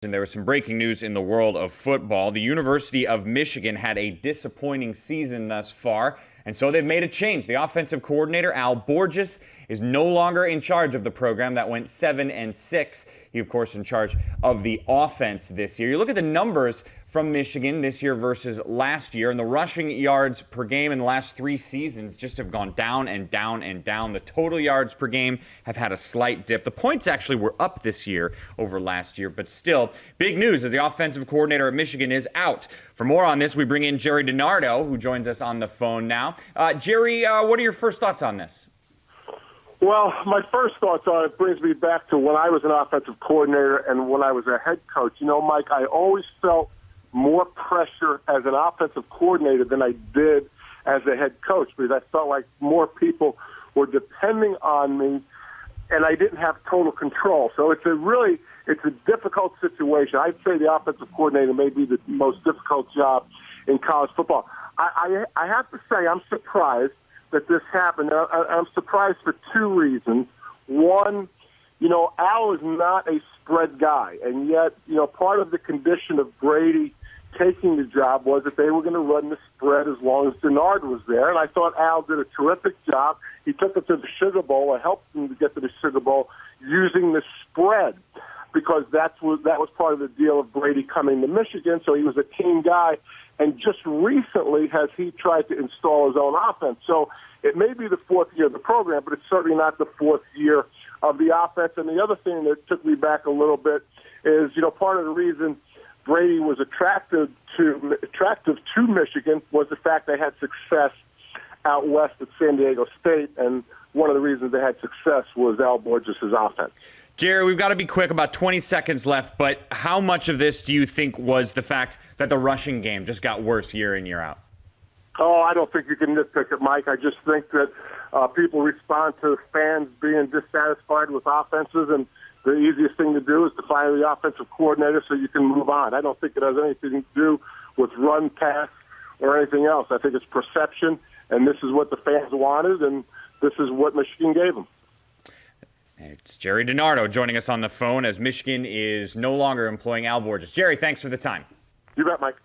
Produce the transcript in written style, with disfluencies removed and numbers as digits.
And there was some breaking news in the world of football. The University of Michigan had a disappointing season thus far, and so they've made a change. The offensive coordinator, Borges, is no longer in charge of the program that went 7-6. He, of course, in charge of the offense this year. You look at the numbers from Michigan this year versus last year, and the rushing yards per game in the last 3 seasons just have gone down and down and down. The total yards per game have had a slight dip. The points actually were up this year over last year, but still, big news as the offensive coordinator at Michigan is out. For more on this, we bring in Gerry DiNardo, who joins us on the phone now. Gerry, what are your first thoughts on this? Well, my first thoughts on it brings me back to when I was an offensive coordinator and when I was a head coach. You know, Mike, I always felt more pressure as an offensive coordinator than I did as a head coach because I felt like more people were depending on me and I didn't have total control. So it's a difficult situation. I'd say the offensive coordinator may be the most difficult job in college football. I have to say I'm surprised that this happened. I'm surprised for 2 reasons. One, you know, Al is not a spread guy, and yet, you know, part of the condition of Brady taking the job was that they were going to run the spread as long as DiNardo was there, and I thought Al did a terrific job. He took it to the Sugar Bowl and helped them to get to the Sugar Bowl using the spread because that was part of the deal of Brady coming to Michigan, so he was a team guy. And just recently has he tried to install his own offense. So it may be the 4th year of the program, but it's certainly not the 4th year of the offense. And the other thing that took me back a little bit is, you know, part of the reason Brady was attractive to Michigan was the fact they had success out west at San Diego State. And one of the reasons they had success was Al Borges' offense. Gerry, we've got to be quick, about 20 seconds left, but how much of this do you think was the fact that the rushing game just got worse year in, year out? Oh, I don't think you can nitpick it, Mike. I just think that people respond to fans being dissatisfied with offenses, and the easiest thing to do is to fire the offensive coordinator so you can move on. I don't think it has anything to do with run, pass, or anything else. I think it's perception, and this is what the fans wanted, and this is what Michigan gave them. It's Gerry DiNardo joining us on the phone as Michigan is no longer employing Al Borges. Gerry, thanks for the time. You bet, Mike.